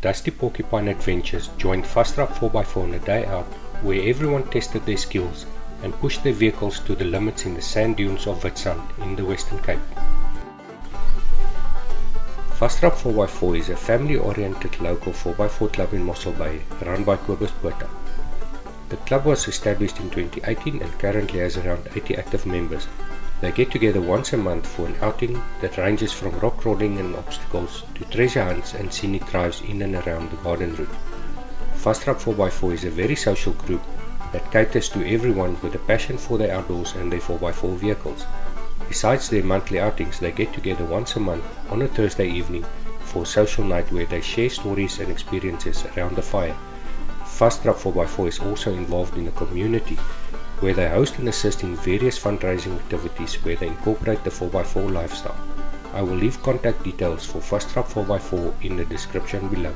Dusty Porcupine Adventures joined Vastrap 4x4 on a day out where everyone tested their skills and pushed their vehicles to the limits in the sand dunes of Witsand in the Western Cape. Vastrap 4x4 is a family-oriented local 4x4 club in Mossel Bay run by Kobus Botha. The club was established in 2018 and currently has around 80 active members. They get together once a month for an outing that ranges from rock crawling and obstacles to treasure hunts and scenic drives in and around the garden route. Vastrap 4x4 is a very social group that caters to everyone with a passion for the outdoors and their 4x4 vehicles. Besides their monthly outings, they get together once a month on a Thursday evening for a social night where they share stories and experiences around the fire. Vastrap 4x4 is also involved in a community where they host and assist in various fundraising activities where they incorporate the 4x4 lifestyle. I will leave contact details for Vastrap 4x4 in the description below.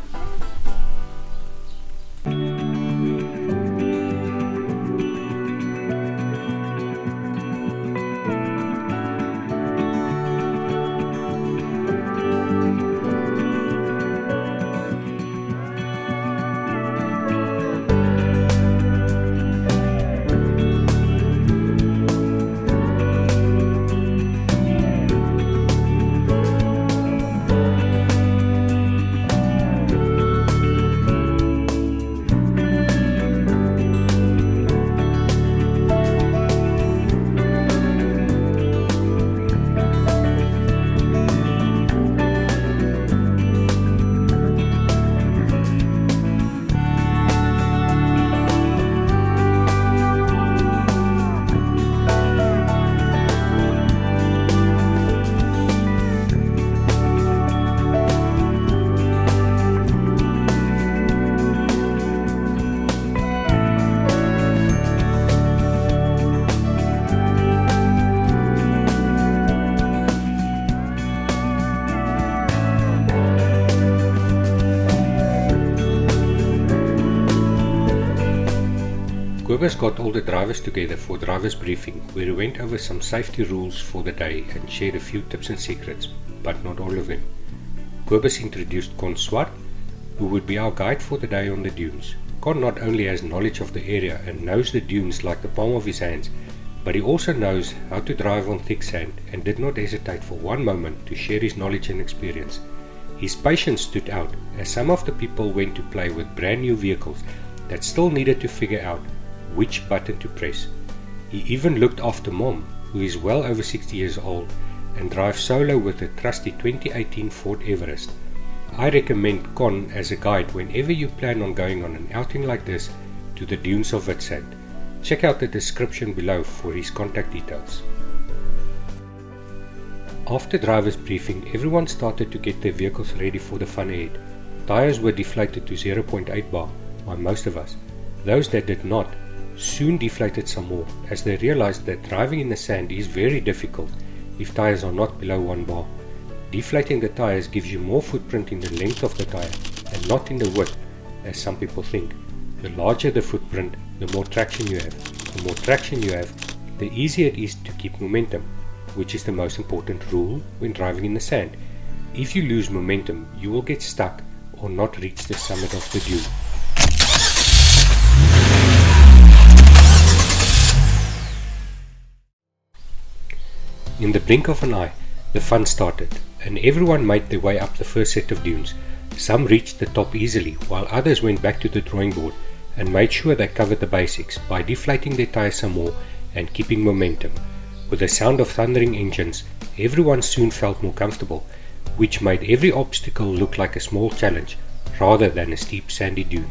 Kobus got all the drivers together for drivers briefing where he went over some safety rules for the day and shared a few tips and secrets, but not all of them. Kobus introduced Conn Swart, who would be our guide for the day on the dunes. Conn not only has knowledge of the area and knows the dunes like the palm of his hands, but he also knows how to drive on thick sand and did not hesitate for one moment to share his knowledge and experience. His patience stood out as some of the people went to play with brand new vehicles that still needed to figure out which button to press. He even looked after Mom, who is well over 60 years old and drives solo with a trusty 2018 Ford Everest. I recommend Conn as a guide whenever you plan on going on an outing like this to the dunes of Witsand. Check out the description below for his contact details. After driver's briefing, everyone started to get their vehicles ready for the fun ahead. Tires were deflated to 0.8 bar by most of us. Those that did not soon deflated some more as they realized that driving in the sand is very difficult if tires are not below 1 bar. Deflating the tires gives you more footprint in the length of the tire and not in the width as some people think. The larger the footprint, the more traction you have. The more traction you have, the easier it is to keep momentum, which is the most important rule when driving in the sand. If you lose momentum, you will get stuck or not reach the summit of the dune. In the blink of an eye, the fun started, and everyone made their way up the first set of dunes. Some reached the top easily, while others went back to the drawing board and made sure they covered the basics by deflating their tires some more and keeping momentum. With the sound of thundering engines, everyone soon felt more comfortable, which made every obstacle look like a small challenge rather than a steep sandy dune.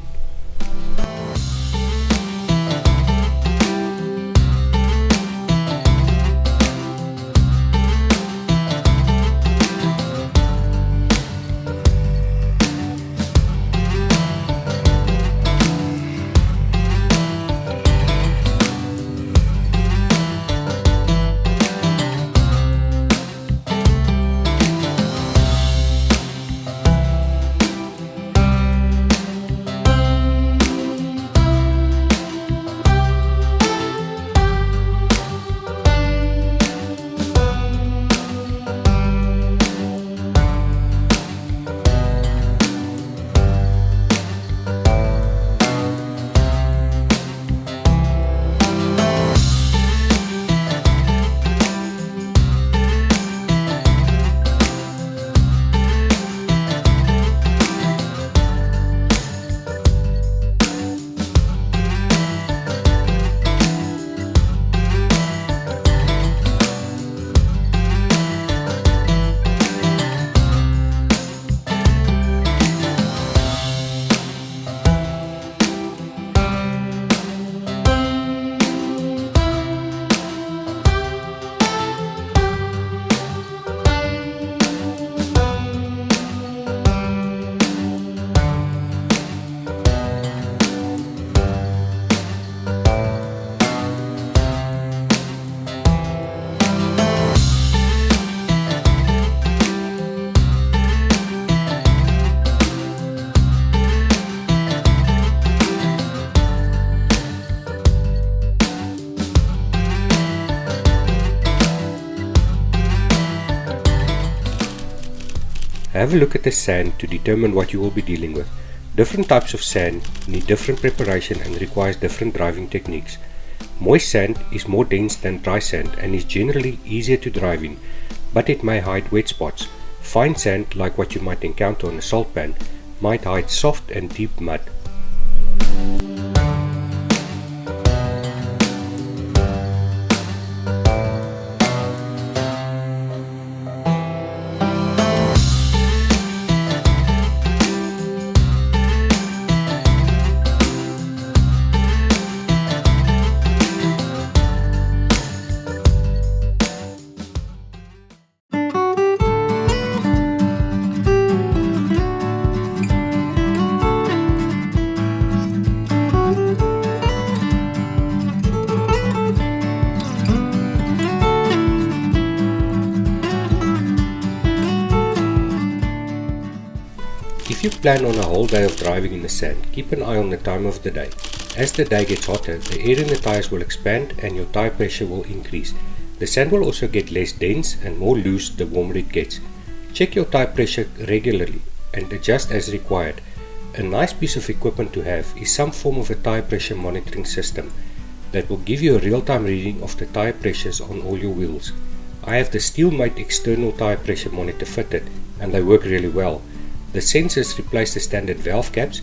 have a look at the sand to determine what you will be dealing with. Different types of sand need different preparation and requires different driving techniques. Moist sand is more dense than dry sand and is generally easier to drive in, but it may hide wet spots. Fine sand, like what you might encounter on a salt pan, might hide soft and deep mud. If you plan on a whole day of driving in the sand, keep an eye on the time of the day. As the day gets hotter, the air in the tires will expand and your tire pressure will increase. The sand will also get less dense and more loose the warmer it gets. Check your tire pressure regularly and adjust as required. A nice piece of equipment to have is some form of a tire pressure monitoring system that will give you a real-time reading of the tire pressures on all your wheels. I have the Steelmate external tire pressure monitor fitted and they work really well. The sensors replace the standard valve caps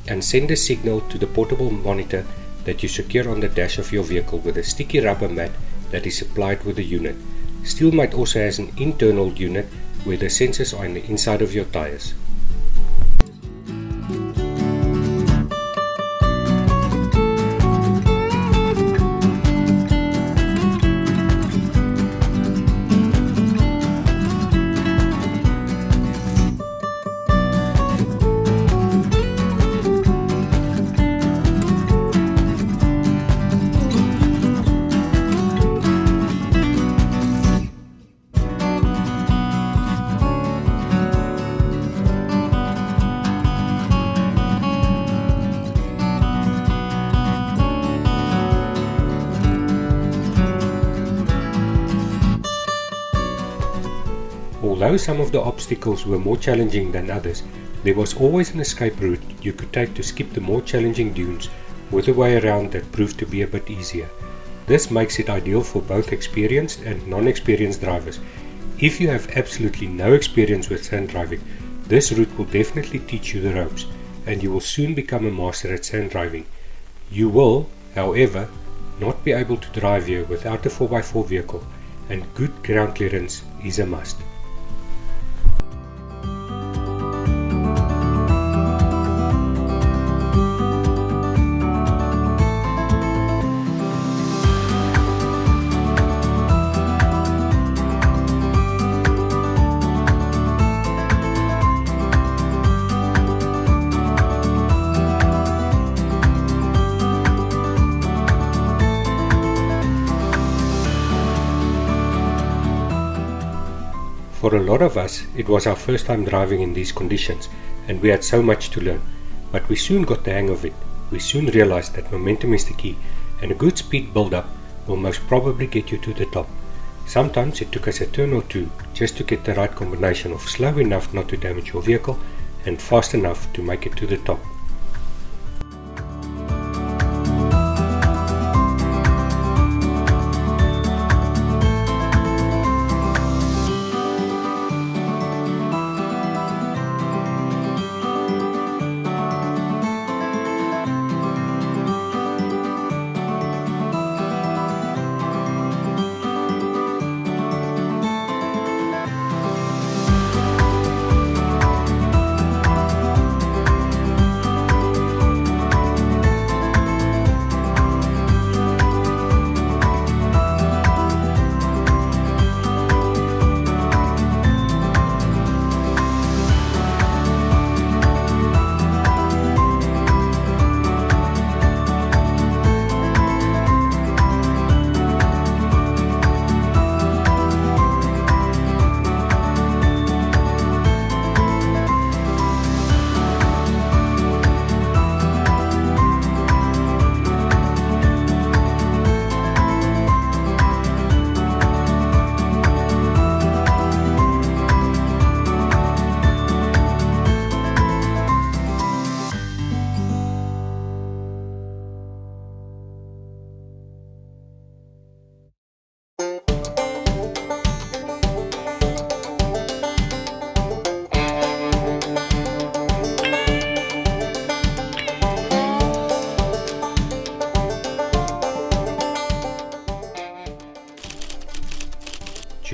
and send a signal to the portable monitor that you secure on the dash of your vehicle with a sticky rubber mat that is supplied with the unit. Steelmate also has an internal unit where the sensors are on the inside of your tires. Although some of the obstacles were more challenging than others, there was always an escape route you could take to skip the more challenging dunes with a way around that proved to be a bit easier. This makes it ideal for both experienced and non-experienced drivers. If you have absolutely no experience with sand driving, this route will definitely teach you the ropes and you will soon become a master at sand driving. You will, however, not be able to drive here without a 4x4 vehicle, and good ground clearance is a must. For a lot of us, it was our first time driving in these conditions and we had so much to learn, but we soon got the hang of it. We soon realized that momentum is the key and a good speed build-up will most probably get you to the top. Sometimes it took us a turn or two just to get the right combination of slow enough not to damage your vehicle and fast enough to make it to the top.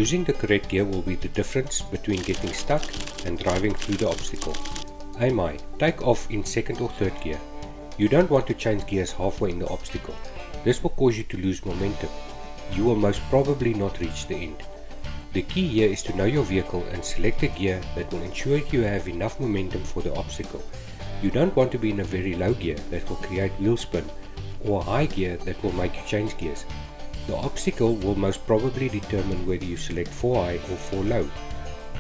Choosing the correct gear will be the difference between getting stuck and driving through the obstacle. Aim high, take off in second or third gear. You don't want to change gears halfway in the obstacle. This will cause you to lose momentum. You will most probably not reach the end. The key here is to know your vehicle and select a gear that will ensure you have enough momentum for the obstacle. You don't want to be in a very low gear that will create wheel spin, or a high gear that will make you change gears. The obstacle will most probably determine whether you select 4 high or 4 low.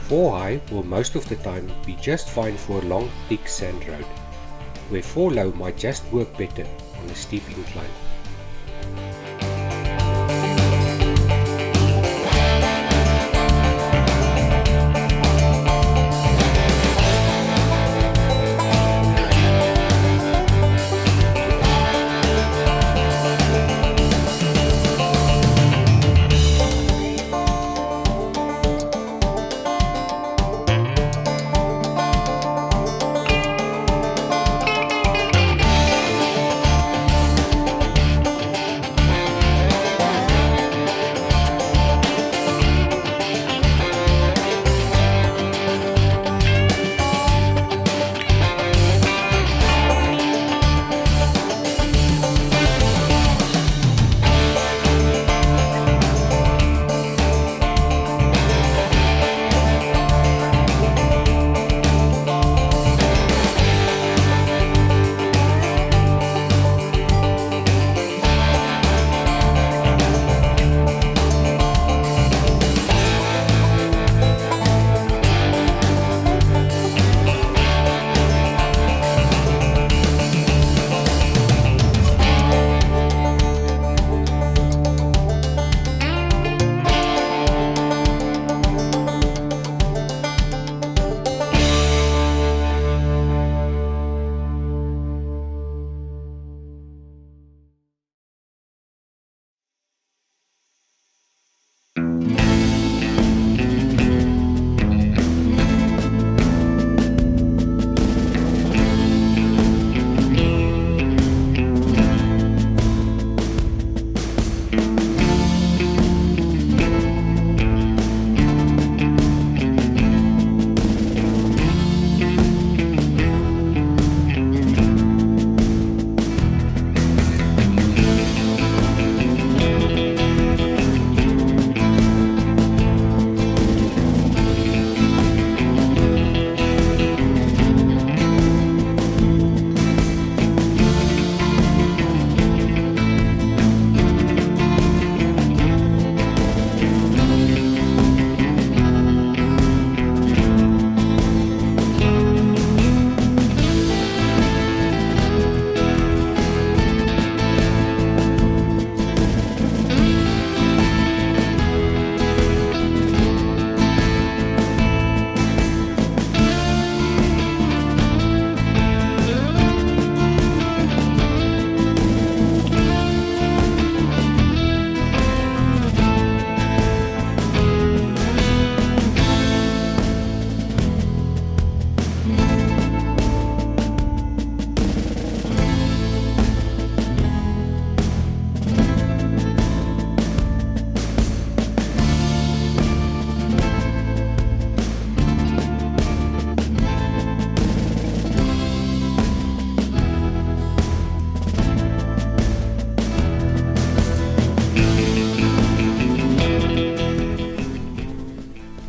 4 high will most of the time be just fine for a long, thick sand road, where 4 low might just work better on a steep incline.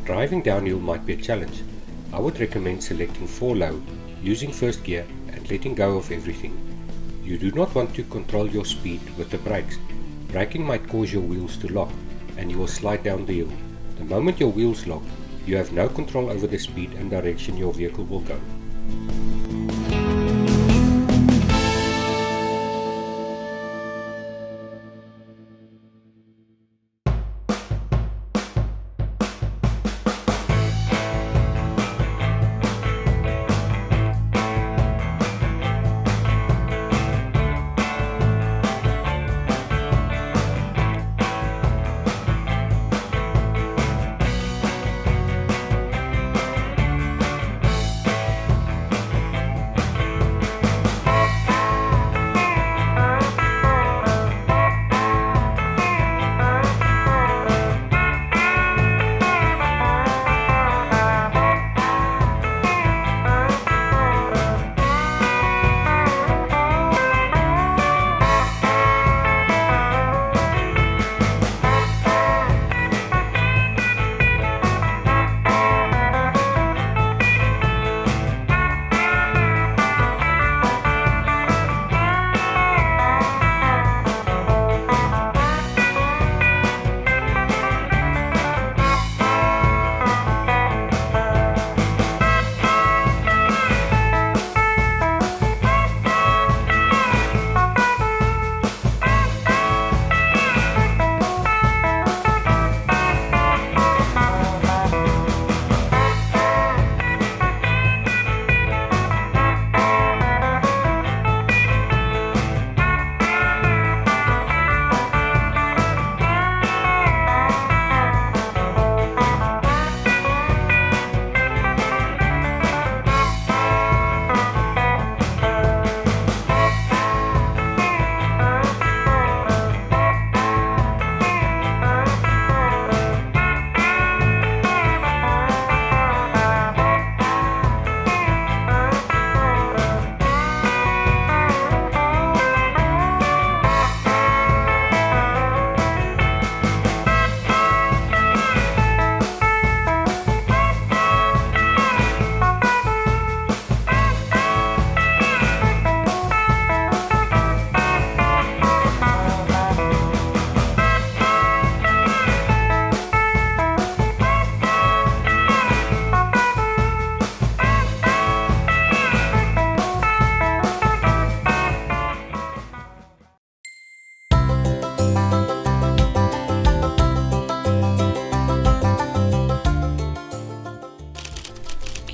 Driving downhill might be a challenge. I would recommend selecting 4 low, using first gear and letting go of everything. You do not want to control your speed with the brakes. Braking might cause your wheels to lock and you will slide down the hill. The moment your wheels lock, you have no control over the speed and direction your vehicle will go.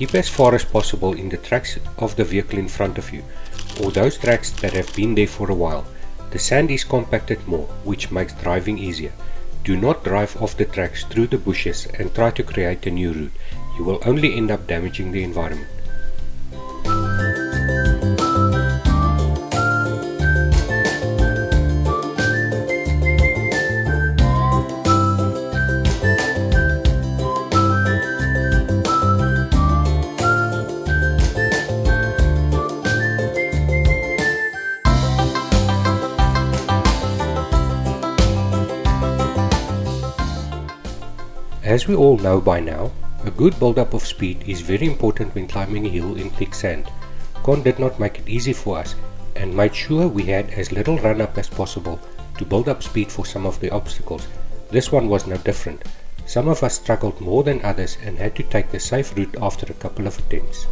Keep as far as possible in the tracks of the vehicle in front of you, or those tracks that have been there for a while. The sand is compacted more, which makes driving easier. Do not drive off the tracks through the bushes and try to create a new route. You will only end up damaging the environment. As we all know by now, a good build-up of speed is very important when climbing a hill in thick sand. Conn did not make it easy for us and made sure we had as little run-up as possible to build up speed for some of the obstacles. This one was no different. Some of us struggled more than others and had to take the safe route after a couple of attempts.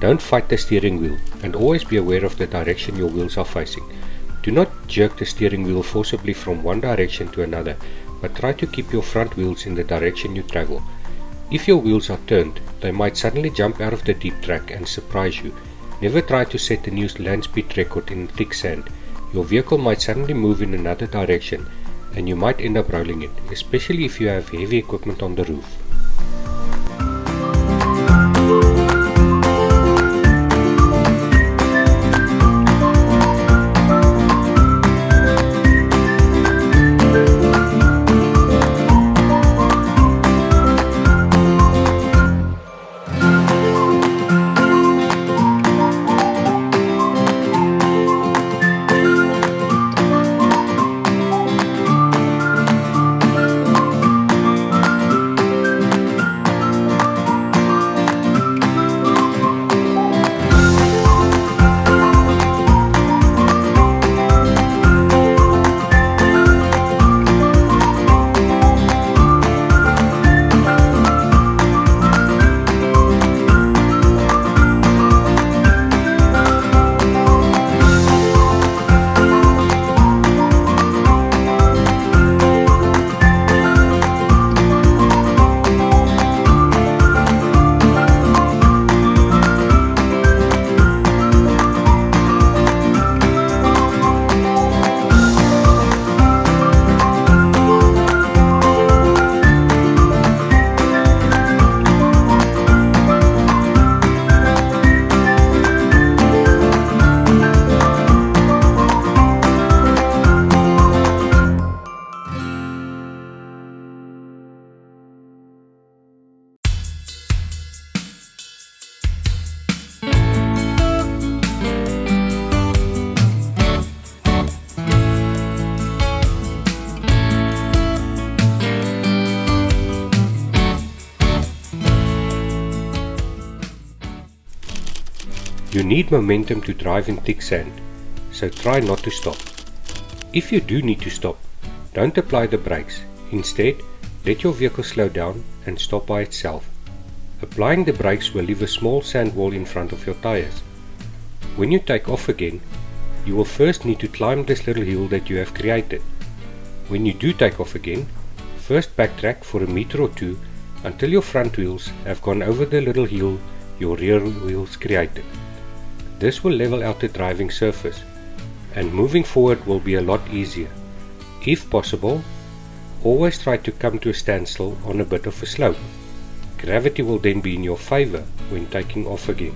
Don't fight the steering wheel, and always be aware of the direction your wheels are facing. Do not jerk the steering wheel forcibly from one direction to another, but try to keep your front wheels in the direction you travel. If your wheels are turned, they might suddenly jump out of the deep track and surprise you. Never try to set a new land speed record in thick sand. Your vehicle might suddenly move in another direction, and you might end up rolling it, especially if you have heavy equipment on the roof. You need momentum to drive in thick sand, so try not to stop. If you do need to stop, don't apply the brakes. Instead, Let your vehicle slow down and stop by itself. Applying the brakes will leave a small sand wall in front of your tires. When you take off again, you will first need to climb this little hill that you have created. When you do take off again, first backtrack for a meter or two until your front wheels have gone over the little hill your rear wheels created. This will level out the driving surface, and moving forward will be a lot easier. If possible, always try to come to a standstill on a bit of a slope. Gravity will then be in your favor when taking off again.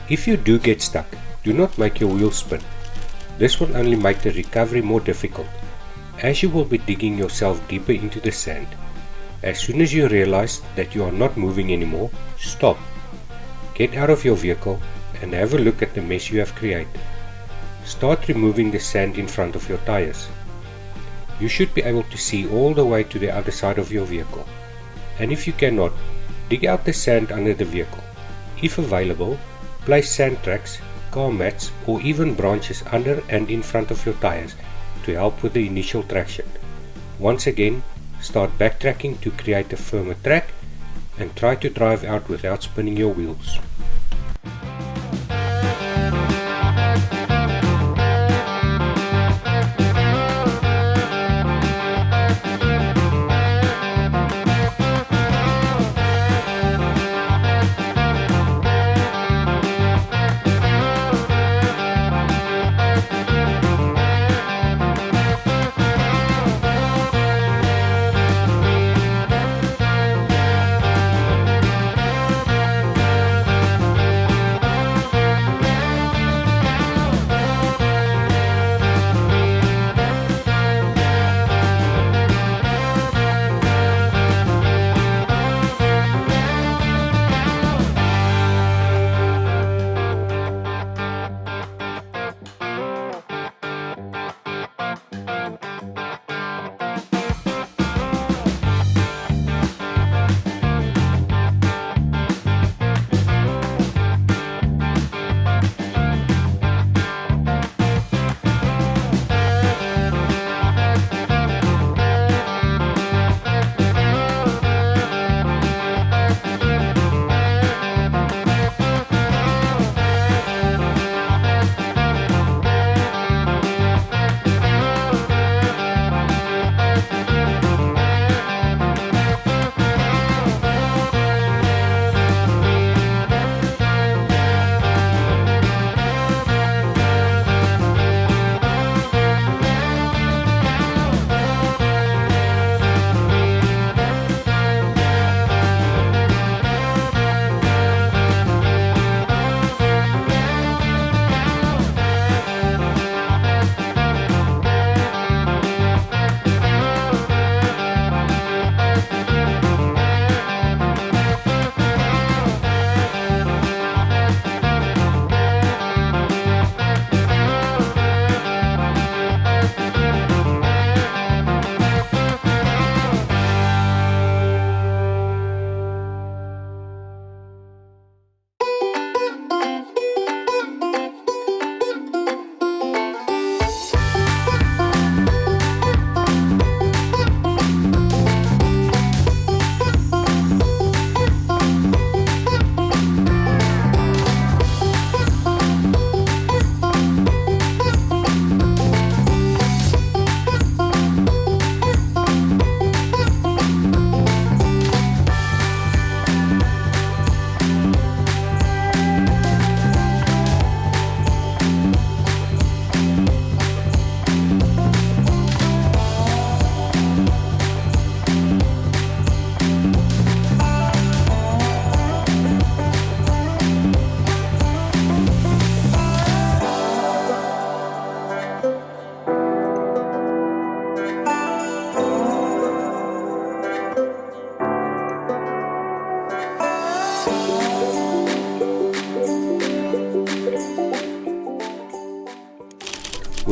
If you do get stuck, do not make your wheels spin. This will only make the recovery more difficult, as you will be digging yourself deeper into the sand. As soon as you realize that you are not moving anymore, stop. Get out of your vehicle and have a look at the mess you have created. Start removing the sand in front of your tires. You should be able to see all the way to the other side of your vehicle, and if you cannot, dig out the sand under the vehicle. If available, place sand tracks, car mats or even branches under and in front of your tires to help with the initial traction. Once again, start backtracking to create a firmer track and try to drive out without spinning your wheels.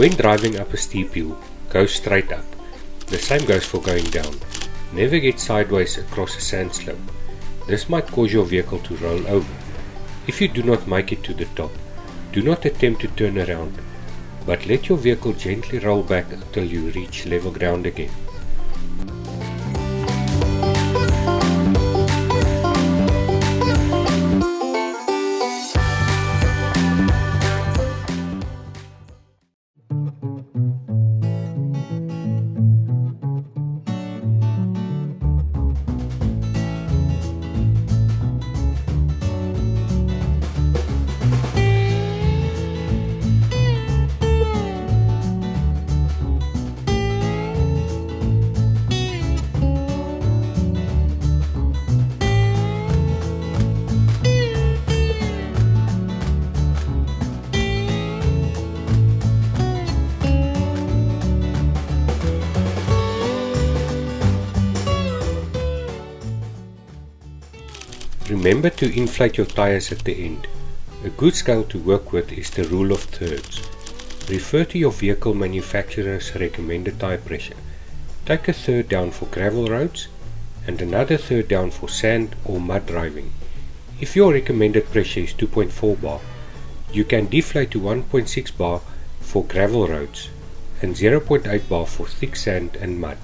When driving up a steep hill, go straight up. The same goes for going down. Never get sideways across a sand slope. This might cause your vehicle to roll over. If you do not make it to the top, do not attempt to turn around, but let your vehicle gently roll back until you reach level ground again. Remember to inflate your tires at the end. A good scale to work with is the rule of thirds. Refer to your vehicle manufacturer's recommended tire pressure. Take a third down for gravel roads and another third down for sand or mud driving. If your recommended pressure is 2.4 bar, you can deflate to 1.6 bar for gravel roads and 0.8 bar for thick sand and mud.